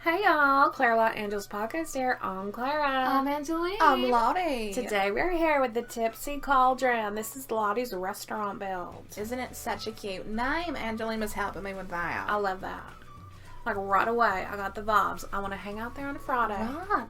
Hey y'all, Claralot Angels podcast here. I'm Clara. I'm Angeline. I'm Lottie. Today we're here with the Tipsy Cauldron. This is Lottie's restaurant build. Isn't it such a cute name? Angeline was helping me with that. I love that. Like right away, I got the vibes. I want to hang out there on a Friday. Right.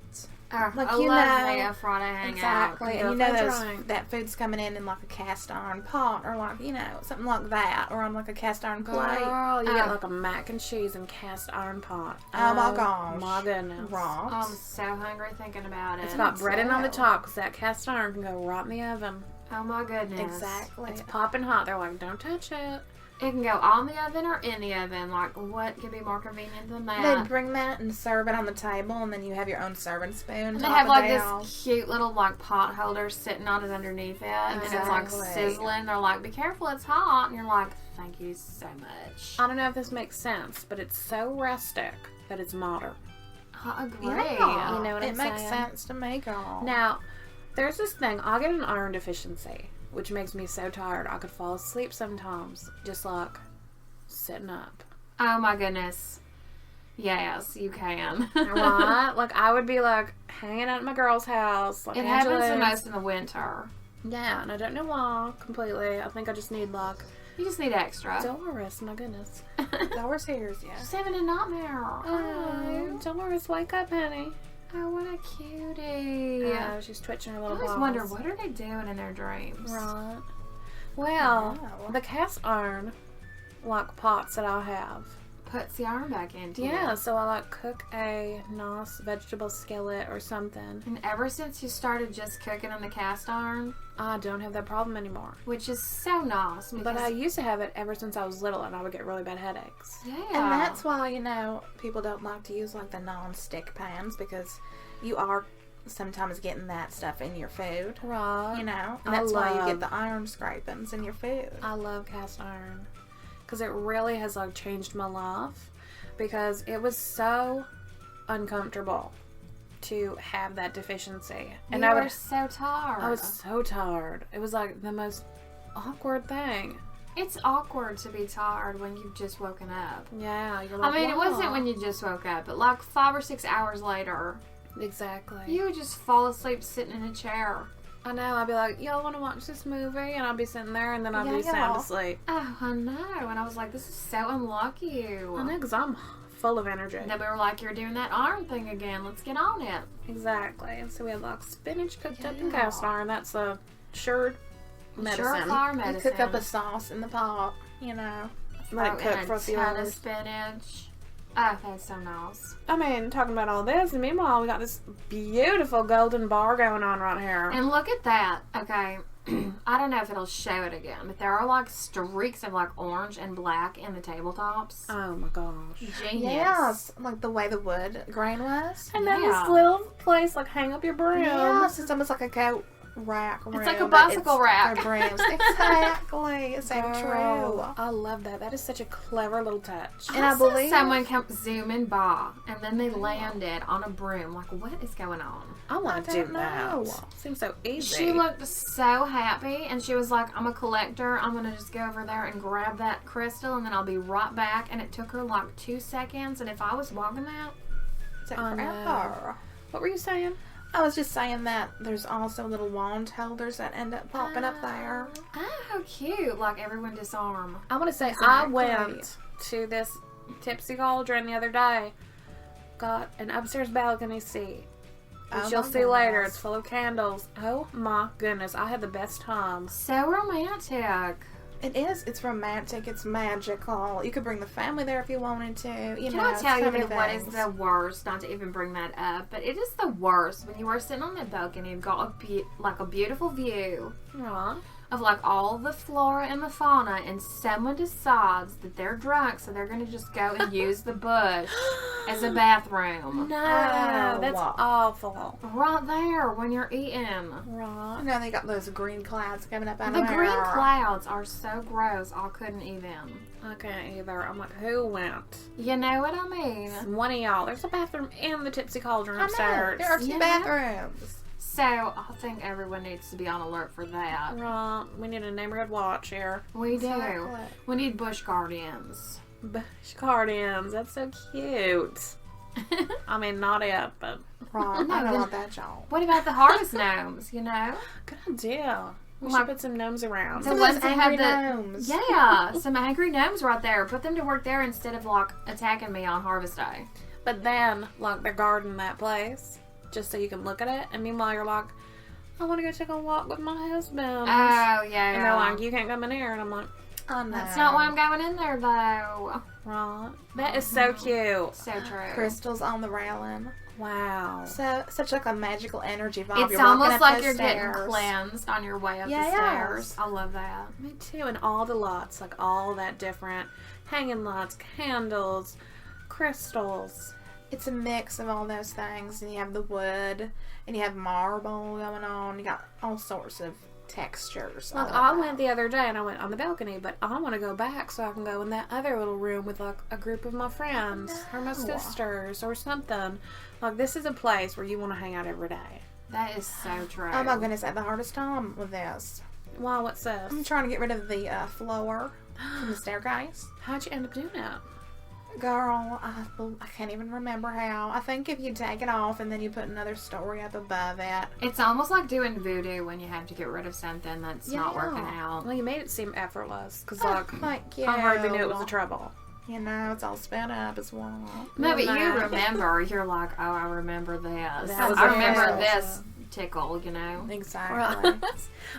Like I you love me a Friday hangout. Exactly. Go And you for know a drink. that food's coming in like a cast iron pot or like, something like that. Or on like a cast iron plate. Girl, you get like a mac and cheese and cast iron pot. Oh my gosh. My goodness. Right. I'm so hungry thinking about it. It's got breading on the So. top because that cast iron can go right in the oven. Oh my goodness. Exactly. It's popping hot. They're like, don't touch it. It can go on the oven or in the oven. Like, what could be more convenient than that? They'd bring that and serve it on the table, and then you have your own serving spoon. And they have like this cute little like pot holder sitting on it underneath it, and it's like Exactly. sizzling. They're like, "Be careful, it's hot," and you're like, "Thank you so much." I don't know if this makes sense, but it's so rustic that it's modern. I agree. Yeah. You know what it I'm makes saying? sense to me, girl. Now, there's this thing. I get an iron deficiency, which makes me so tired. I could fall asleep sometimes, just like sitting up. Oh my goodness. Yes, you can. Right? Like, I would be like hanging out at my girl's house. Like, It happens the Angela's. most in the winter. Yeah, and I don't know why completely. I think I just need like You just need extra. Doris. My goodness. Doris hears you. Just having a nightmare. Oh, Doris, wake up, honey. Oh, what a cutie. Oh, she's twitching her I little always paws. wonder, what are they doing in their dreams? Right. Well, Wow. the cast iron like pots that I have. Puts the iron back into Yeah, it. so I like cook a nice vegetable skillet or something. And ever since you started just cooking on the cast iron, I don't have that problem anymore. which is so nice. But because- I used to have it ever since I was little, and I would get really bad headaches. yeah. And that's why, people don't like to use like the non-stick pans because you are sometimes getting that stuff in your food. Right. And I that's why you love- get the iron scrapings in your food. I love cast iron because it really has like changed my life because it was so uncomfortable to have that deficiency. And you I were would so tired. I was so tired. It was like the most awkward thing. It's awkward to be tired when you've just woken up. Yeah, you're I like, mean, it wasn't "Wow." when you just woke up, but like 5 or 6 hours later, Exactly. you would just fall asleep sitting in a chair. I know. I'd be like, y'all want to watch this movie? And I'd be sitting there, and then I'd be Yeah. sound asleep. Oh, I know. And I was like, this is so unlike you. I know, because I'm full of energy. And then we were like, you're doing that iron thing again. Let's get on it. Exactly. And so we had like spinach cooked up in Yeah. cast iron. That's a sure medicine. Surefire You medicine. cook up a sauce in the pot, let it Throw cook in for a few ton of hours. spinach. Oh, that's so nice. I mean, talking about all this, and meanwhile, we got this beautiful golden bar going on right here. And look at that. Okay. I don't know if it'll show it again, but there are like streaks of like orange and black in the tabletops. Oh my gosh. Genius. Yes, like the way the wood grain was. And then Yeah. this little place, like, hang up your broom. Yes, it's almost like a coat rack. It's like a room, but bicycle it's rack. For brooms. Exactly. It's so Girl, true. I love that. That is such a clever little touch. And I saw believe- someone come zooming by, and then they landed on a broom. Like, what is going on? I want to do don't that. know. Seems so easy. She looked so happy, and she was like, I'm a collector. I'm going to just go over there and grab that crystal, and then I'll be right back. And it took her like 2 seconds, and if I was walking that, It's like I know. forever. What were you saying? I was just saying that there's also little wand holders that end up popping up there. oh, how cute. Like, everyone disarm. I want to say I Exactly. went to this Tipsy Cauldron the other day. Got an upstairs balcony seat. Which Oh you'll my see later. goodness. It's full of candles. Oh my goodness. I had the best time. So romantic. It is. It's romantic. It's magical. You could bring the family there if you wanted to. Can I tell so you many that what is things. the worst? Not to even bring that up, but it is the worst when you are sitting on that balcony. You've got a beautiful view Right. of like all the flora and the fauna, and someone decides that they're drunk, so they're going to just go and use the bush as a bathroom. No, Oh. that's awful. Right there when you're eating. Right. Now they got those green clouds coming up out The of there. green clouds are so gross. I couldn't even. I can't either. I'm like, who went? You know what I mean? One of y'all. There's a bathroom in the Tipsy Cauldron I know. upstairs. There are two Yeah. bathrooms. So I think everyone needs to be on alert for that. Right. We need a neighborhood watch here. We do. Exactly. We need bush guardians. Bush guardians. That's so cute. I mean, not it, but Right. No, I don't then- want that job. What about the harvest gnomes, you know? good idea. We Like- should put some gnomes around. The Some of ones those that have angry the- gnomes. Yeah, some angry gnomes right there. Put them to work there instead of like attacking me on harvest day. But then, like, they're guarding that place just so you can look at it. And meanwhile, you're like, I want to go take a walk with my husband. Oh, yeah. And they're like, you can't come in here. And I'm like, Oh, no. That's not why I'm going in there, though. right. That is so cute. So true. Crystals on the railing. Wow. So, such like a magical energy vibe. It's You're walking almost up like those you're stairs. getting cleansed on your way up the Yes. stairs. I love that. Me too. And all the lots, like all that different hanging lots, candles, crystals. It's a mix of all those things. And you have the wood, and you have marble going on. You got all sorts of textures. Like, I went the other day and I went on the balcony, but I want to go back so I can go in that other little room with like a group of my friends or my sisters or something. Like, this is a place where you want to hang out every day. That is so true. Oh my goodness, I had the hardest time with this. Wow, what's this? I'm trying to get rid of the floor from the staircase. How'd you end up doing it? Girl, I can't even remember how. I think if you take it off and then you put another story up above it. It's almost like doing voodoo when you have to get rid of something that's not Yeah. working out. Well, you made it seem effortless because, Oh, like, thank you. I hardly knew it was a trouble. You know, it's all sped up as well. No, but you Nah. remember. You're like, oh, I remember this. That was I the remember first. this tickle, you know? Exactly.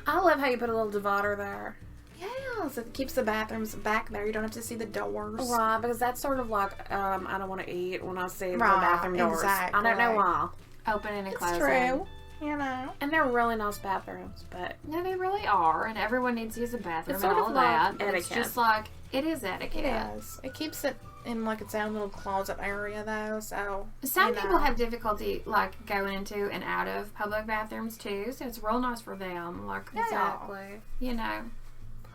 I love how you put a little divider there. Yes, it keeps the bathrooms back there. You don't have to see the doors. Right, because that's sort of like, I don't want to eat when I see the Right, bathroom doors. I don't know exactly. why. Opening and It's closing. true. You know. And they're really nice bathrooms, but No, they really are, and everyone needs to use a bathroom It's and sort all of of like that. But it's etiquette. just like, it is etiquette. It is. It keeps it in like its own little closet area though, so Some you know. people have difficulty like going into and out of public bathrooms too, so it's real nice for them. Like, exactly. you know,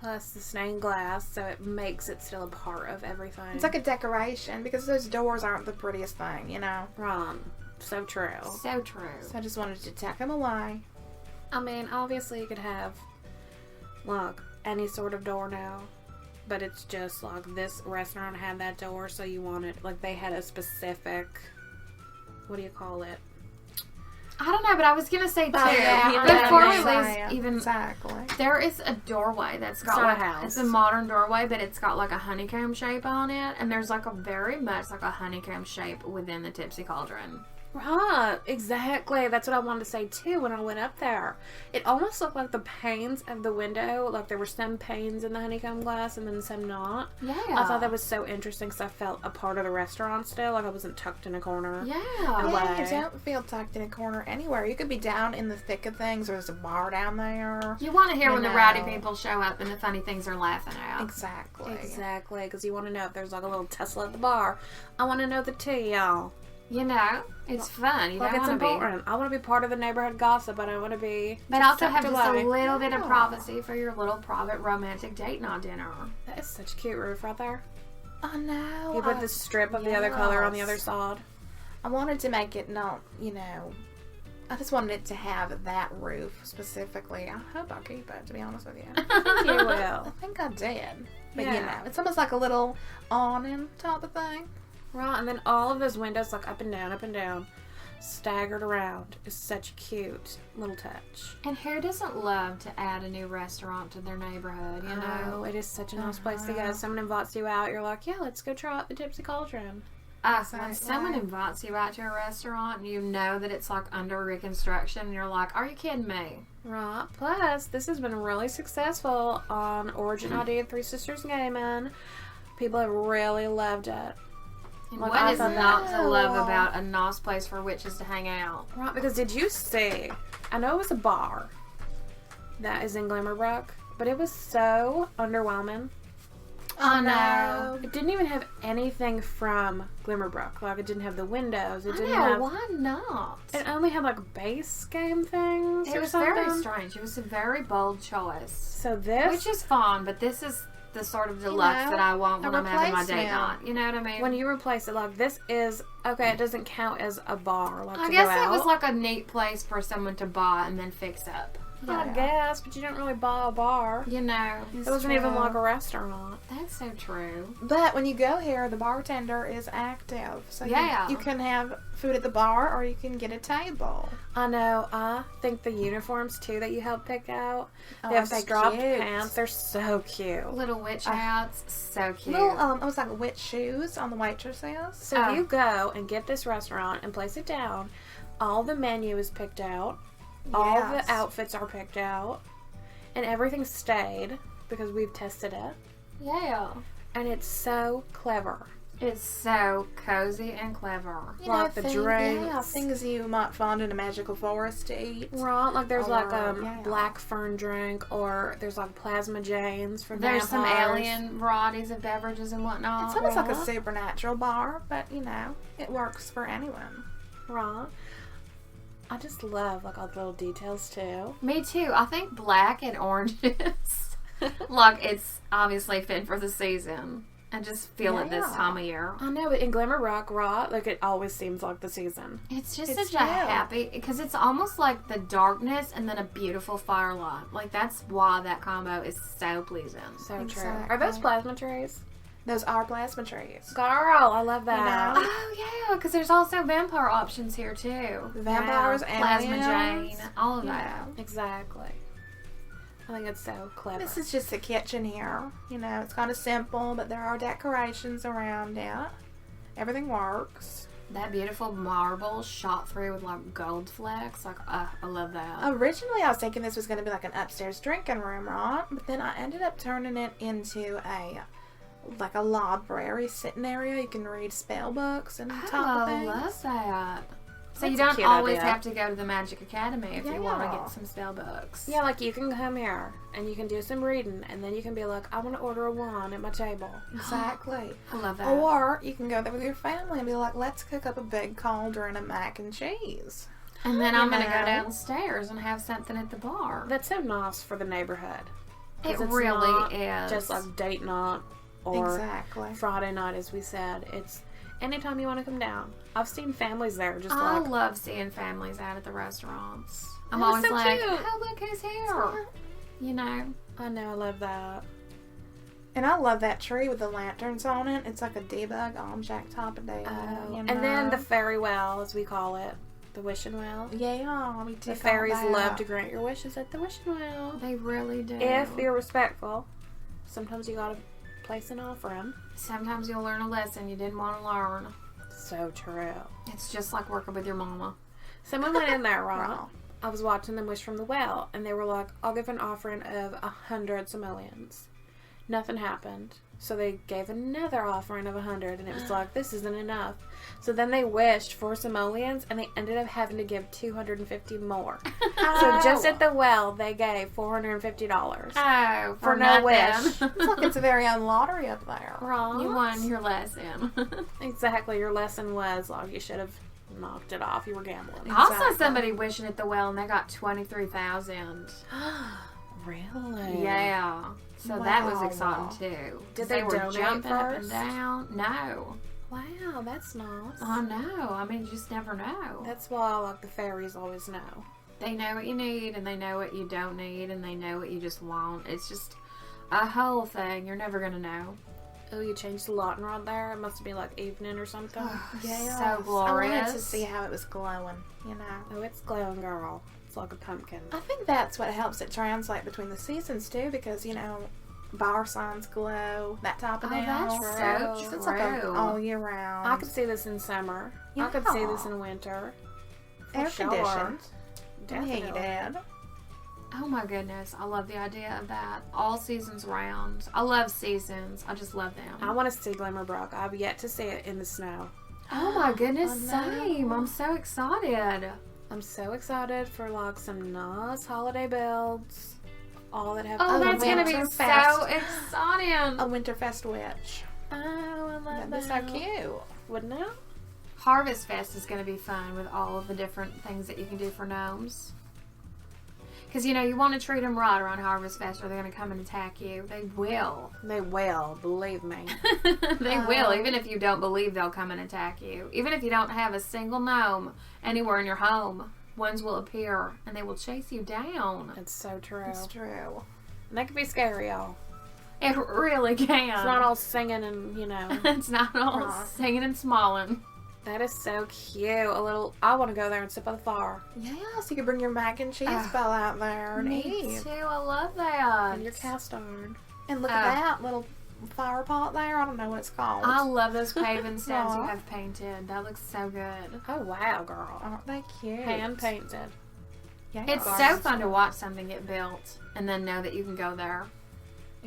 Plus the stained glass, so it makes it still a part of everything. It's like a decoration because those doors aren't the prettiest thing, you know. Right. So true. so true. So I just wanted to tuck them away. I mean, obviously you could have, like, any sort of door now. But it's just, like, this restaurant had that door, so you wanted, like, they had a specific, what do you call it? I don't know, but I was gonna say too. yeah, you know before what we I'm leave, saying. even Exactly. there is a doorway that's got It's not like a house. it's a modern doorway, but it's got like a honeycomb shape on it, and there's like a very much like a honeycomb shape within the Tipsy Cauldron. Right, exactly. That's what I wanted to say too when I went up there. It almost looked like the panes of the window, like there were some panes in the honeycomb glass and then some not. Yeah, I thought that was so interesting because I felt a part of the restaurant still, like I wasn't tucked in a corner. Yeah. Yeah, Away. you don't feel tucked in a corner anywhere. You could be down in the thick of things. There's a bar down there. You want to hear You when the know. rowdy people show up and the funny things they're laughing at. Exactly. Exactly, because you want to know if there's like a little tussle at the bar. I want to know the tea, y'all. You know, it's fun. You Like, don't it's want to be. important. I want to be part of the neighborhood gossip, but I want to be. But just also have tucked just away. a little bit of Yeah. privacy for your little private romantic date night dinner. That is such a cute roof right there. I know. You put the strip of the other color on the other yes. side. I wanted to make it not, you know, I just wanted it to have that roof specifically. I hope I keep it, to be honest with you. You I will. think I did. But you Yeah. know, it's almost like a little awning type of thing. Right, and then all of those windows, like up and down, staggered around, is such a cute little touch. And who doesn't love to add a new restaurant to their neighborhood, you know? Oh, it is such a nice place to go. Someone invites you out, you're like, yeah, let's go try out the Tipsy Cauldron. When Exactly. someone invites you out to a restaurant and you know that it's like under reconstruction, you're like, are you kidding me? Right. Plus, this has been really successful on Origin ID and Three Sisters Gaming. People have really loved it. And Like, what I is thought not that- to love about a nice place for witches to hang out? Right, because did you see? I know it was a bar that is in Glimmerbrook, but it was so underwhelming. Oh, no. It didn't even have anything from Glimmerbrook. Like, it didn't have the windows. It I didn't know, have. why not? It only had like base game things It or was something. very strange. It was a very bold choice. So this, Which is fine, but this is the sort of deluxe know, that I want when a I'm having my date replacement. night. You know what I mean? when you replace it, like this is okay. It doesn't count as a bar. Like I to guess go it was out. like a neat place for someone to buy and then fix up. I guess, but you didn't really buy a bar. You know. It wasn't even like a restaurant. That's so true. But when you go here, the bartender is active. So Yeah. you can have food at the bar or you can get a table. I know. I think the uniforms, too, that you helped pick out, Oh, they have they're strapped cute. pants. They're so cute. Little witch hats. So cute. Little, it was like witch shoes on the waitresses. So if you go and get this restaurant and place it down, all the menu is picked out. All Yes. the outfits are picked out. And everything stayed because we've tested it. Yeah. And it's so clever. It's so cozy and clever. You Like the drinks. Yeah, things you might find in a magical forest to eat. Right, like there's like yeah. black fern drink, or there's like plasma janes for There's some vampires. alien varieties of beverages and whatnot. It's almost like a Right. supernatural bar, but it works for anyone. Right. I just love like all the little details too. Me too. I think black and oranges. Like it's obviously fit for the season. I just feel it this Yeah. time of year. I know, but in Glimmerbrook, right, like it always seems like the season. It's just It's such a true. happy, because it's almost like the darkness and then a beautiful firelight. Like that's why that combo is so pleasing. So true. Exactly. Are those plasma trees? Those are plasma trees. Girl, I love that. know? Oh yeah, because there's also vampire options here too. Vampires, Plasma aliens. Jane, all of Yeah. that. Exactly. I think it's so clever. This is just a kitchen here. It's kind of simple, but there are decorations around it. Everything works. That beautiful marble shot through with like gold flecks. Like, I love that. Originally, I was thinking this was going to be like an upstairs drinking room, right? But then I ended up turning it into a library sitting area. You can read spell books and Oh, type of I things. love that. So That's you a don't cute always idea. have to go to the Magic Academy if you want to Yeah. get some spell books. Yeah, like you can come here and you can do some reading, and then you can be like, I want to order a wine at my table. Exactly. I love that. Or you can go there with your family and be like, let's cook up a big cauldron of mac and cheese. And then I'm going to know. go downstairs and have something at the bar. That's so nice for the neighborhood. It 'Cause it's really not is. just like date night or Exactly. Friday night, as we said. It's anytime you want to come down. I've seen families there just I like, love seeing families out at the restaurants. I'm That was always so like, cute. oh, look who's here. You know? I know, I love that. And I love that tree with the lanterns on it. It's like a debug object type of deal. And then the fairy well, as we call it, the wishing well. Yeah, we The fairies love to grant your wishes at the wishing well. They really do. If you're respectful, sometimes you gotta place an offering. Sometimes you'll learn a lesson you didn't want to learn. So true. It's just like working with your mama. Someone went in there, right? Wow. I was watching them wish from the well, and they were like, I'll give an offering of 100 simoleons. Nothing happened. So they gave another offering of 100, and it was like, this isn't enough. So then they wished for simoleons, and they ended up having to give 250 more. So just at the well, they gave $450. Oh, For no wish. It's like it's a very own lottery up there. Wrong. You won your lesson. Exactly. Your lesson was, like, you should have knocked it off. You were gambling. I saw Exactly. somebody wishing at the well and they got 23,000. Really? Yeah. So that was Wow. exciting too. Did they they were donate jumping up and first? down? No. Wow, that's nice. Oh no. I mean, you just never know. That's why, like, the fairies always know. They know what you need and they know what you don't need and they know what you just want. It's just a whole thing. You're never gonna know. Oh, you changed the lighting right there? It must be, like, evening or something. Yes. So glorious. I wanted to see how it was glowing, Oh, it's glowing, girl. It's like a pumpkin. I think that's what helps it translate between the seasons too, because bar signs glow, that type of Oh, deal. that's so It's like a, true. all year round. I could see this in summer. I could see this in winter. For air sure. conditioned. Definitely. Heated. Oh my goodness. I love the idea of that. All seasons round. I love seasons. I just love them. I want to see Glimmerbrook. I've yet to see it in the snow. Oh my goodness, I know. same. I'm so excited. I'm so excited for, like, some nice holiday builds. All that have Oh, that's going to be Winter so Fest. exciting. A Winterfest witch. Oh, I love That'd be so cute. Wouldn't it? Harvest Fest is going to be fun with all of the different things that you can do for gnomes. Because, you want to treat them right around Harvest Fest or they're going to come and attack you. They will. They will, believe me. They will, even if you don't believe they'll come and attack you. Even if you don't have a single gnome anywhere in your home, ones will appear and they will chase you down. It's so true. It's true. And that can be scary, y'all. It really can. It's not all singing and, It's not all Right. singing and smalling. That is so cute. I want to go there and sit by the fire. Yeah, so you can bring your mac and cheese bowl out there and Me eat. too. I love that. And your cast iron. And look at that little fire pot there. I don't know what it's called. I love those paving stones you Aw. have painted. That looks so good. Oh, wow, girl. Aren't they cute? Hand painted. Yeah. It's so fun to watch something get built and then know that you can go there.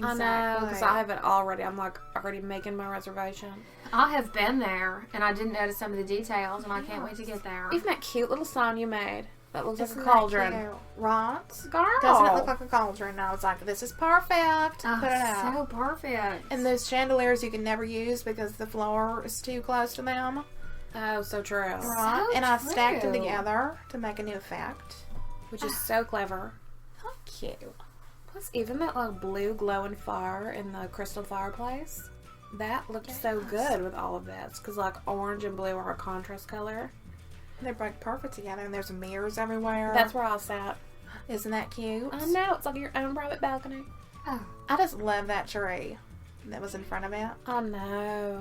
I know, because I have it already. I'm like already making my reservation. I have been there and I didn't notice some of the details and I can't wait to get there. Even that cute little sign you made that looks like Isn't a that cauldron. cute? Right? Girl. Doesn't it look like a cauldron? And I was like, this is perfect. Oh, Put it out. so perfect. And those chandeliers you can never use because the floor is too close to them. Oh, so true. Right? So And I stacked them true. together to make a new effect. Which is so clever. Thank you. Plus, even that like blue glowing fire in the crystal fireplace, that looked so good with all of this. Because like orange and blue are a contrast color. They're like perfect together, and there's mirrors everywhere. That's where I sat. Isn't that cute? I know, it's like your own private balcony. Oh, I just love that tree that was in front of it. I know.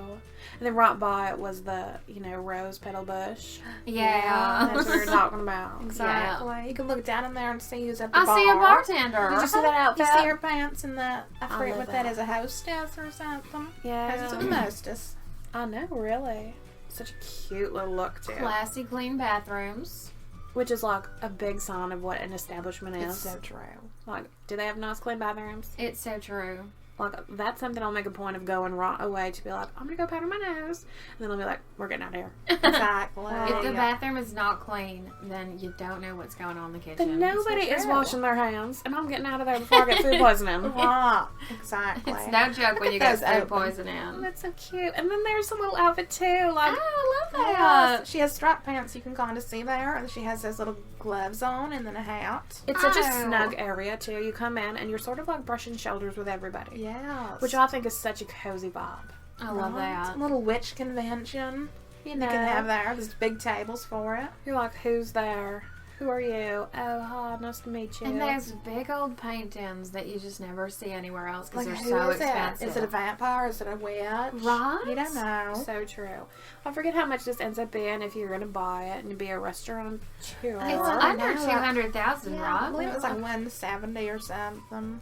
And then right by it was the, rose petal bush. yeah. That's what you're talking about. Exactly. You can look down in there and see who's at the bar. I see a bartender. Did you see that outfit? You see her pants in the, I forget love what that that. is, a hostess or something? Yeah. Hostess or hostess. I know, really. Such a cute little look, too. Classy, clean bathrooms. Which is like a big sign of what an establishment is. It's so true. Like, do they have nice, clean bathrooms? It's so true. Like, that's something I'll make a point of going right away to be like, I'm gonna go powder my nose. And then I'll be like, we're getting out of here. Exactly. If the bathroom is not clean, then you don't know what's going on in the kitchen. Then nobody so is true. washing their hands, and I'm getting out of there before I get food poisoning. Right. Exactly. It's no joke when you at get those food open. Oh, poisoning. that's so cute. And then there's a little outfit too. Like, Oh, I love Yes. that. She has striped pants you can kind of see there, and she has those little gloves on, and then a hat. it's such a Oh. snug area too. You come in and you're sort of like brushing shoulders with everybody. Yes. Which I think is such a cozy vibe. I love that. A little witch convention. You You can have there. There's big tables for it. You're like, who's there? Who are you? Oh, hi, nice to meet you. And those big old paintings that you just never see anywhere else because Like, they're who so is expensive. it? Is it a vampire? Is it a witch? Right? You don't know. So true. I forget how much this ends up being if you're going to buy it and be a restaurant tour. It's I under know. 200,000, Yeah, right? I believe it was like 170 or something.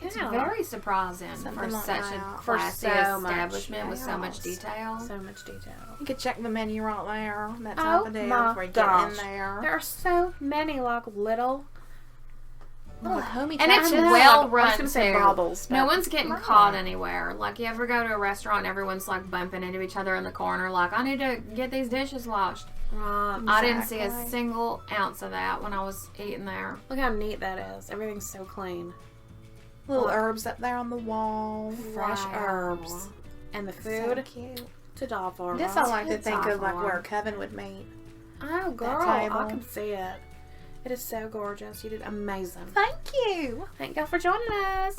It's Yeah. very surprising for Something like such that. a For classy so much, establishment with so much yes. detail. So much detail. You could check the menu right there. That type Oh of deal my before you gosh. get in there. There are so many like little homey And it's I know, well I was run gonna say too. bobbles, No but- one's getting Right. caught anywhere. Like you ever go to a restaurant and everyone's like bumping into each other in the corner like, I need to get these dishes washed. I didn't see a Exactly. single ounce of that when I was eating there. Look how neat that is. Everything's so clean. Little herbs up there on the wall. Fresh Wow. herbs. And the So food cute. to die for. This right? I like to It's think of like awful. where Coven would meet. Oh, girl, table. I can see it. It is so gorgeous. You did amazing. Thank you. Thank y'all for joining us.